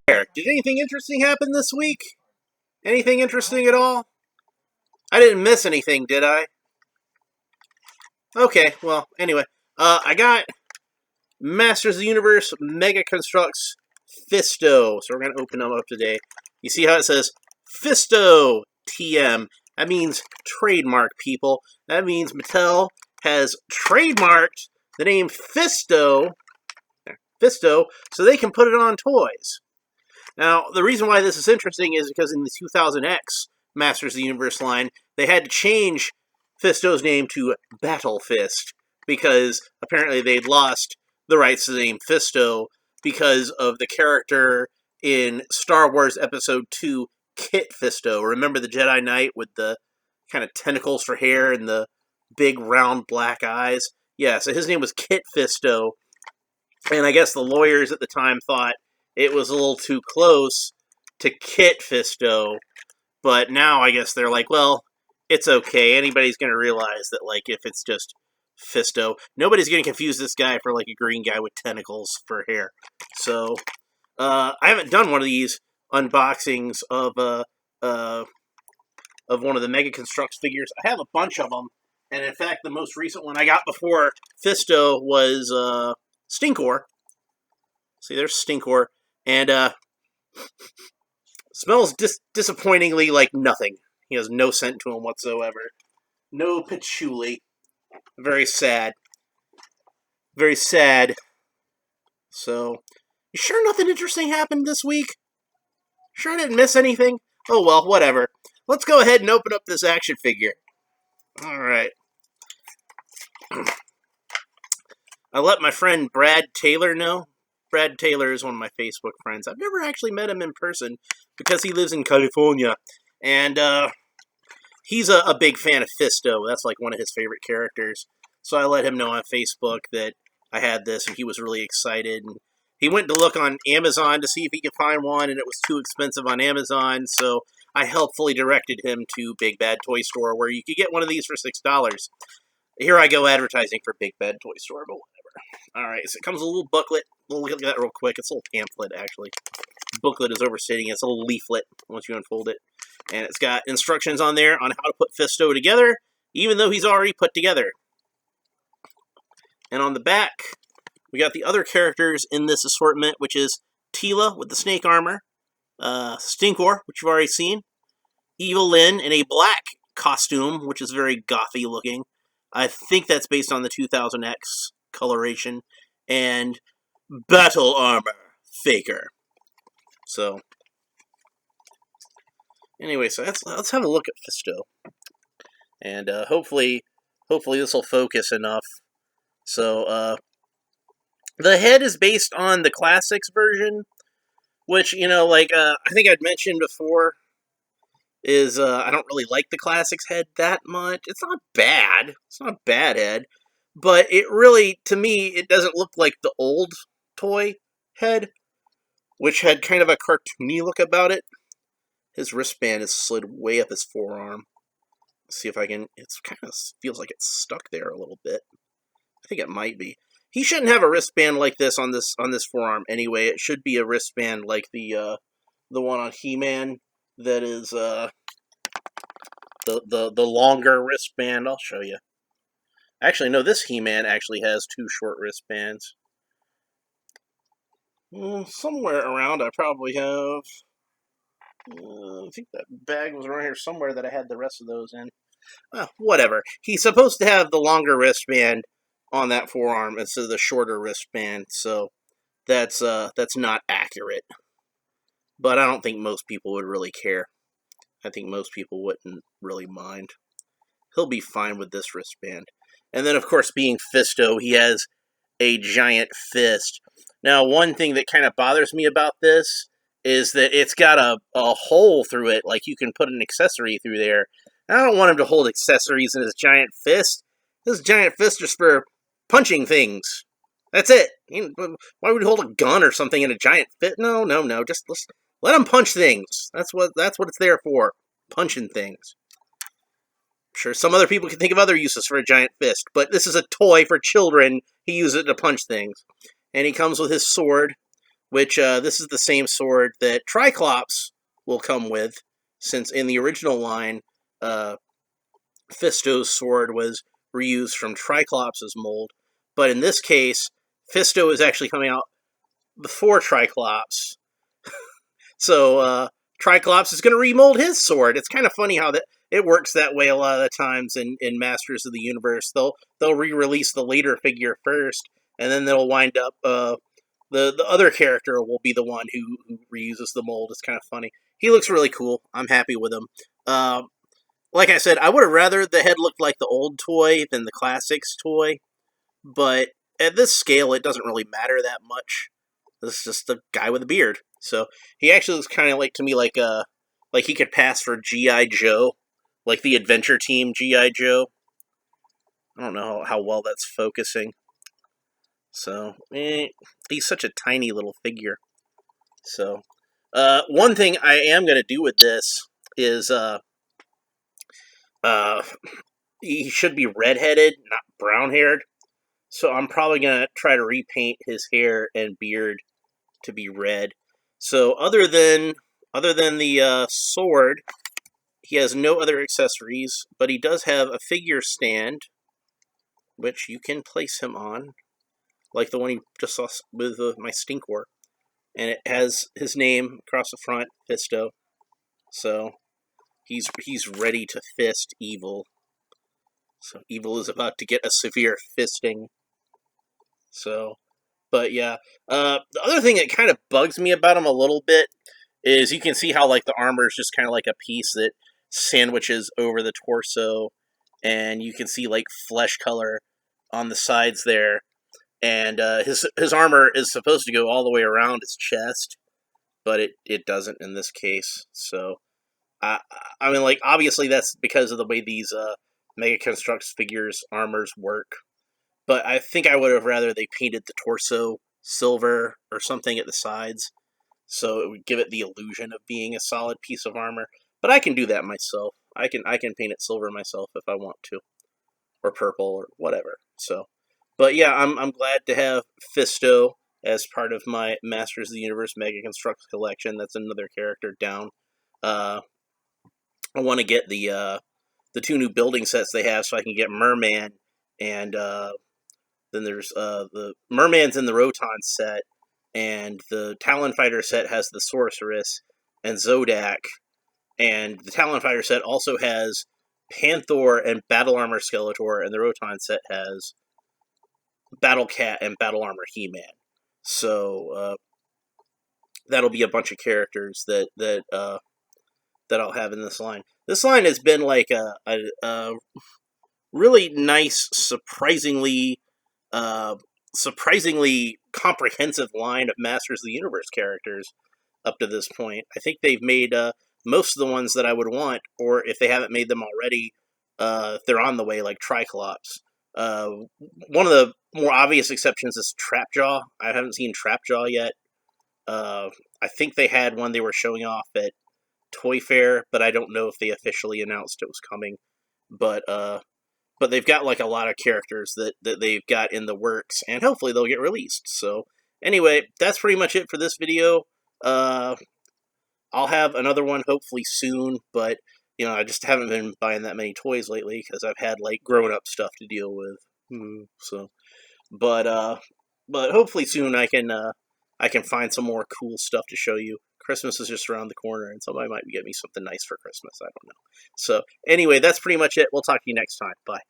there. Did anything interesting happen this week? Anything interesting at all? I didn't miss anything, did I? Okay, well, anyway. I got Masters of the Universe Mega Construx Fisto. So we're going to open them up today. You see how it says Fisto TM? That means trademark, people. That means Mattel has trademarked the name Fisto, so they can put it on toys. Now, the reason why this is interesting is because in the 2000X Masters of the Universe line, they had to change Fisto's name to Battle Fist, because apparently they'd lost the rights to the name Fisto because of the character in Star Wars Episode 2, Kit Fisto. Remember the Jedi Knight with the kind of tentacles for hair and the big round black eyes? Yeah, so his name was Kit Fisto, and I guess the lawyers at the time thought it was a little too close to Kit Fisto, but now I guess they're like, well, it's okay. Anybody's going to realize that, like, if it's just Fisto, nobody's going to confuse this guy for, like, a green guy with tentacles for hair. So, I haven't done one of these unboxings of one of the Mega Construx figures. I have a bunch of them, and in fact, the most recent one I got before Fisto was Stinkor. See, there's Stinkor, and smells disappointingly like nothing. He has no scent to him whatsoever. No patchouli. Very sad. Very sad. So, you sure nothing interesting happened this week? Sure I didn't miss anything? Oh well, whatever. Let's go ahead and open up this action figure. Alright. I let my friend Brad Taylor know. Brad Taylor is one of my Facebook friends. I've never actually met him in person because he lives in California. And he's a big fan of Fisto. That's like one of his favorite characters. So I let him know on Facebook that I had this, and he was really excited. And he went to look on Amazon to see if he could find one, and it was too expensive on Amazon. So I helpfully directed him to Big Bad Toy Store, where you could get one of these for $6. Here I go advertising for Big Bad Toy Store, but whatever. Alright, so it comes with a little booklet. We'll look at that real quick. It's a little pamphlet, actually. Booklet is overstating. It's a little leaflet once you unfold it. And it's got instructions on there on how to put Fisto together, even though he's already put together. And on the back, we got the other characters in this assortment, which is Teela with the snake armor, Stinkor, which you've already seen, Evil Lyn in a black costume, which is very gothy looking. I think that's based on the 2000X coloration, and Battle Armor Faker. So, anyway, so let's have a look at Fisto, and hopefully this will focus enough. So, the head is based on the Classics version, which, you know, like I think I'd mentioned before, is I don't really like the Classics head that much. It's not bad. It's not a bad head, but it really, to me, it doesn't look like the old toy head, which had kind of a cartoony look about it. His wristband is slid way up his forearm. Let's see if I can... It kind of feels like it's stuck there a little bit. I think it might be. He shouldn't have a wristband like this on this forearm anyway. It should be a wristband like the one on He-Man that is the longer wristband. I'll show you. Actually, no, this He-Man actually has two short wristbands. Somewhere around I probably have... I think that bag was around here somewhere that I had the rest of those in. Well, whatever. He's supposed to have the longer wristband on that forearm instead of the shorter wristband, so that's not accurate. But I don't think most people would really care. I think most people wouldn't really mind. He'll be fine with this wristband. And then, of course, being Fisto, he has a giant fist. Now, one thing that kind of bothers me about this is that it's got a hole through it, like you can put an accessory through there. I don't want him to hold accessories in his giant fist. His giant fist is for punching things. That's it. Why would he hold a gun or something in a giant fist? No. Just let him punch things. That's what it's there for. Punching things. I'm sure some other people can think of other uses for a giant fist, but this is a toy for children. He uses it to punch things. And he comes with his sword, which this is the same sword that Triclops will come with, since in the original line, Fisto's sword was reused from Triclops' mold. But in this case, Fisto is actually coming out before Triclops. So Triclops is going to remold his sword. It's kind of funny how that it works that way a lot of the times in Masters of the Universe. They'll re-release the later figure first, and then they'll wind up the other character will be the one who reuses the mold. It's kind of funny. He looks really cool. I'm happy with him. Like I said, I would have rather the head looked like the old toy than the Classics toy, but at this scale, it doesn't really matter that much. This is just a guy with a beard. So he actually looks kind of like to me like he could pass for G.I. Joe, like the Adventure Team G.I. Joe. I don't know how well that's focusing. So he's such a tiny little figure. So one thing I am going to do with this is he should be redheaded, not brown-haired. So I'm probably going to try to repaint his hair and beard to be red. So other than the sword, he has no other accessories, but he does have a figure stand, which you can place him on, like the one you just saw with my Stinkor. And it has his name across the front, Fisto. So he's ready to fist evil. So evil is about to get a severe fisting. So, but yeah. The other thing that kind of bugs me about him a little bit is you can see how like the armor is just kind of like a piece that sandwiches over the torso, and you can see like flesh color on the sides there. And his armor is supposed to go all the way around his chest, but it doesn't in this case. So, I mean, like, obviously that's because of the way these Mega Construx figures' armors work. But I think I would have rather they painted the torso silver or something at the sides, so it would give it the illusion of being a solid piece of armor. But I can do that myself. I can paint it silver myself if I want to, or purple or whatever. So, but yeah, I'm glad to have Fisto as part of my Masters of the Universe Mega Construx collection. That's another character down. I want to get the 2 new building sets they have, so I can get Merman, and then there's the Merman's in the Roton set, and the Talon Fighter set has the Sorceress and Zodak, and the Talon Fighter set also has Panther and Battle Armor Skeletor, and the Roton set has Battle Cat and Battle Armor He-Man. So that'll be a bunch of characters that I'll have in this line. This line has been like a really nice, surprisingly comprehensive line of Masters of the Universe characters up to this point. I think they've made most of the ones that I would want, or if they haven't made them already, they're on the way, like Triclops. One of the more obvious exceptions is Trapjaw. I haven't seen Trapjaw yet. I think they had one they were showing off at Toy Fair, but I don't know if they officially announced it was coming. But they've got like a lot of characters that they've got in the works, and hopefully they'll get released. So anyway, that's pretty much it for this video. I'll have another one hopefully soon, but you know, I just haven't been buying that many toys lately because I've had like grown-up stuff to deal with. So, but hopefully soon I can find some more cool stuff to show you. Christmas is just around the corner, and somebody might get me something nice for Christmas. I don't know. So anyway, that's pretty much it. We'll talk to you next time. Bye.